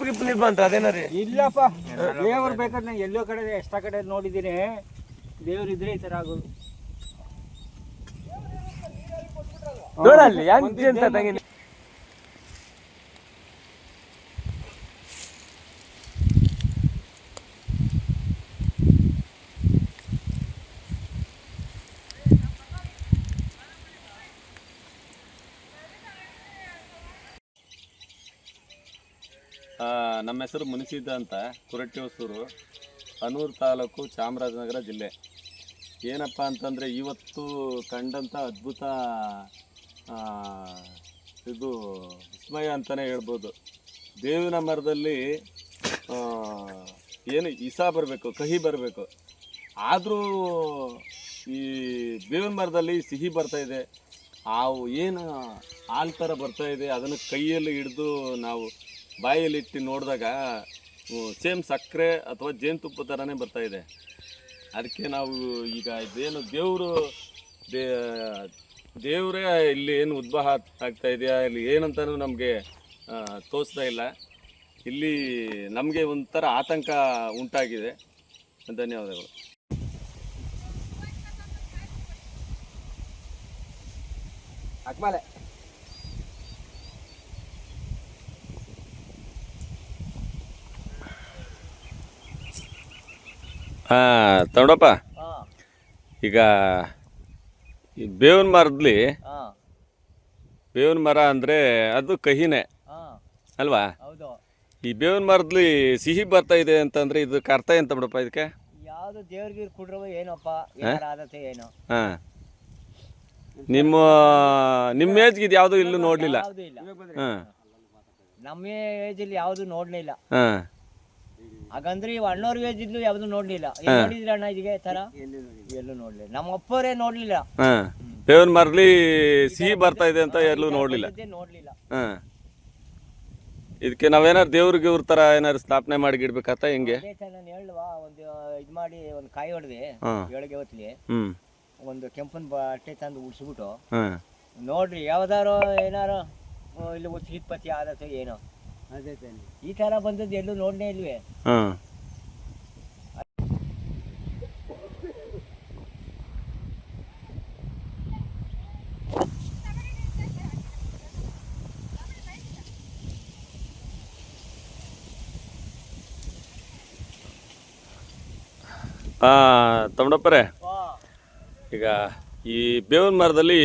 ಗಿಪ್ ನೀರು ಬಂತ ಅದೇನಾರಿ? ಇಲ್ಲಪ್ಪ, ದೇವ್ರು ಬೇಕಾದ್ರೆ ಎಲ್ಲೋ ಕಡೆ ಎಷ್ಟ ಕಡೆ ನೋಡಿದ್ದೀನಿ, ದೇವ್ರು ಇದ್ರೆ ಈ ತರ ಆಗೋದು. ನೋಡಲ್ಲಿ ಹೆಂಗೆ ಅಂತ ತಂಗಿ. ನಮ್ಮ ಹೆಸರು ಮುನಿಸಿದ್ದ ಅಂತ, ಕುರಟ್ಟಿ ಹೊಸೂರು, ಹನೂರು ತಾಲೂಕು, ಚಾಮರಾಜನಗರ ಜಿಲ್ಲೆ. ಏನಪ್ಪ ಅಂತಂದರೆ ಇವತ್ತು ಕಂಡಂಥ ಅದ್ಭುತ ಇದು ವಿಸ್ಮಯ ಅಂತಲೇ ಹೇಳ್ಬೋದು. ಬೇವಿನ ಮರದಲ್ಲಿ ಏನು ಇಸ ಬರಬೇಕು, ಕಹಿ ಬರಬೇಕು, ಆದರೂ ಈ ಬೇವಿನ ಮರದಲ್ಲಿ ಸಿಹಿ ಬರ್ತಾಯಿದೆ. ಏನು ಹಾಲು ಥರ ಬರ್ತಾಯಿದೆ. ಅದನ್ನು ಕೈಯಲ್ಲಿ ಹಿಡಿದು ನಾವು ಬಾಯಲ್ಲಿಟ್ಟು ನೋಡಿದಾಗ ಸೇಮ್ ಸಕ್ಕರೆ ಅಥವಾ ಜೇನುತುಪ್ಪ ಥರನೇ ಬರ್ತಾಯಿದೆ. ಅದಕ್ಕೆ ನಾವು ಈಗ ಇದೇನು ದೇವರೇ ಇಲ್ಲಿ ಏನು ಉದ್ಭವ ಆಗ್ತಾ ಇದೆಯಾ, ಇಲ್ಲಿ ಏನಂತನೂ ನಮಗೆ ತೋರಿಸ್ತಾ ಇಲ್ಲ. ಇಲ್ಲಿ ನಮಗೆ ಒಂಥರ ಆತಂಕ ಉಂಟಾಗಿದೆ. ಧನ್ಯವಾದಗಳು. ತಗೊಳಪ್ಪ. ಈಗ ಈ ಬೇವಿನ ಮರದಲ್ಲಿ, ಬೇವಿನ ಮರ ಅಂದರೆ ಅದು ಕಹಿನೇ ಅಲ್ವಾ? ಈ ಬೇವಿನ ಮರದಲ್ಲಿ ಸಿಹಿ ಬರ್ತಾ ಇದೆ ಅಂತಂದ್ರೆ ಇದಕ್ಕೆ ಅರ್ಥ ಎಂತ ಬಿಡಪ್ಪ? ಇದಕ್ಕೆ ಯಾವ್ದು ದೇವ್ರಿಗೆ ಕುಡ್ರವ ಏನಪ್ಪ ಏನೋ. ಹಾಂ, ನಿಮ್ಮ ಏಜ್ಗೆ ಇದು ಯಾವುದು ಇಲ್ಲೂ ನೋಡಲಿಲ್ಲ? ಹಾಂ, ನಮ್ಮ ಏಜಲ್ಲಿ ಯಾವುದು ನೋಡಲಿಲ್ಲ. ಹಾಂ, ಹಾಗಂದ್ರೆ ಇವು ಅಣ್ಣವ್ರ ಏಜ್ ಇದ್ಲು ಯಾವ್ದು ನೋಡ್ಲಿಲ್ಲ. ನೋಡಿದ್ರೆ ಅಣ್ಣ ಇದಕ್ಕೆ ತರ ಎಲ್ಲೂ ನೋಡ್ಲಿಲ್ಲ. ನಮ್ಮ ಅಪ್ಪರೇ ನೋಡ್ಲಿಲ್ಲ. ಬೇವಿನ ಮರದಲ್ಲಿ ಸಿಹಿ ಬರ್ತಾ ಇದೆ ಅಂತ ಎಲ್ಲೂ ನೋಡ್ಲಿಲ್ಲ. ಹಾಂ, ಇದಕ್ಕೆ ನಾವೇನಾರು ದೇವ್ರಿಗೆ ಇವ್ರ ತರ ಏನಾರು ಸ್ಥಾಪನೆ ಮಾಡಿ ಇಡ್ಬೇಕತ್ತ ಹೆಂಗೆ? ನಾನು ಹೇಳುವಾ, ಒಂದು ಇದು ಮಾಡಿ ಒಂದು ಕಾಯಿ ಹೊಡೆದೆ ಬೆಳಗ್ಗೆ ಹೊತ್ತಲಿ, ಒಂದು ಕೆಂಪನ್ ಬಟ್ಟೆ ತಂದು ಉಡ್ಸ್ಬಿಟ್ಟು ನೋಡ್ರಿ ಯಾವ್ದಾರು ಏನಾರು ಇಲ್ಲಿ ಉತ್ಪತ್ತಿ ಆದತ್ತು ಏನೋ ಈ ತರ ಬಂದದ್ದು ಎಲ್ಲೂ ನೋಡನೇ ಇಲ್ವೇ. ತಮ್ಮಪ್ಪರೇ, ಈಗ ಈ ಬೇವಿನ ಮರದಲ್ಲಿ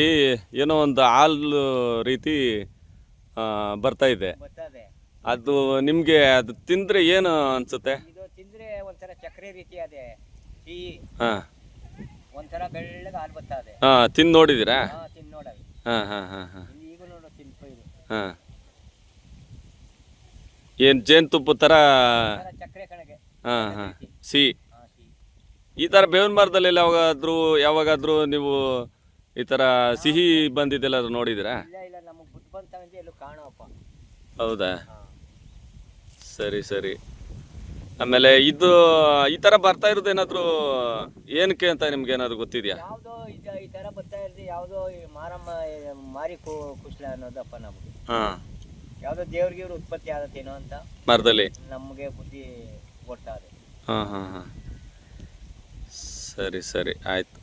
ಏನೋ ಒಂದು ಹಾಲು ರೀತಿ ಬರ್ತಾ ಇದೆ. ಅದು ನಿಮ್ಗೆ ಅದು ತಿಂದ್ರೆ ಏನು ಅನ್ಸುತ್ತೆ? ಇದು ತಿಂದ್ರೆ ಒಂಥರ ಚಕ್ರೆ ರೀತಿ ಅದೇ ಸಿಹಿ, ಒಂಥರ ಬೆಳ್ಳಗ ಹಾಲು ಬರ್ತಾ ಇದೆ. ತಿಂದು ನೋಡಿದಿರಾ? ತಿಂದು ನೋಡವಿ. ಈಗ ನೋಡೋ ತಿನ್ಪೈದು. ಏನ್ ಜೇನುತುಪ್ಪ ತರ ಚಕ್ರೆ ಕಣಗೆ. ಸಿಹಿ. ಈ ತರ ಬೇವಿನ ಮರದಲ್ಲಿ ಯಾವಾಗಾದ್ರೂ ನೀವು ಈ ತರ ಸಿಹಿ ಬಂದಿದ್ದೆಲ್ಲ ನೋಡಿದಿರಾ? ಇಲ್ಲ, ನಮಗೆ ಬುದ್ಧಿ ಬಂತ ಎಲ್ಲೂ ಕಾಣಪ್ಪ. ಹೌದಾ? ಸರಿ ಸರಿ. ಆಮೇಲೆ ಇದು ಈ ತರ ಬರ್ತಾ ಇರೋದು ಏನಾದ್ರು ಏನಕ್ಕೆ ಅಂತ ನಿಮ್ಗೆ ಏನಾದ್ರು ಗೊತ್ತಿದ್ಯಾ? ಯಾವ್ದೋ ಈ ತರ ಬರ್ತಾ ಇರೋದು ಯಾವ್ದೋ ಮಾರಮ್ಮ ಮಾರಿ ಕುಶಲ ಅನ್ನೋದಪ್ಪ ನಮ್ಗೆ. ಯಾವ್ದೋ ದೇವ್ರಿಗೆ ಉತ್ಪತ್ತಿ ಆಗತ್ತೇನೋ ಅಂತ ಮರದಲ್ಲಿ ನಮ್ಗೆ ಬುದ್ಧಿ ಕೊಡ್ತಾ ಇದೆ. ಸರಿ ಸರಿ, ಆಯ್ತು.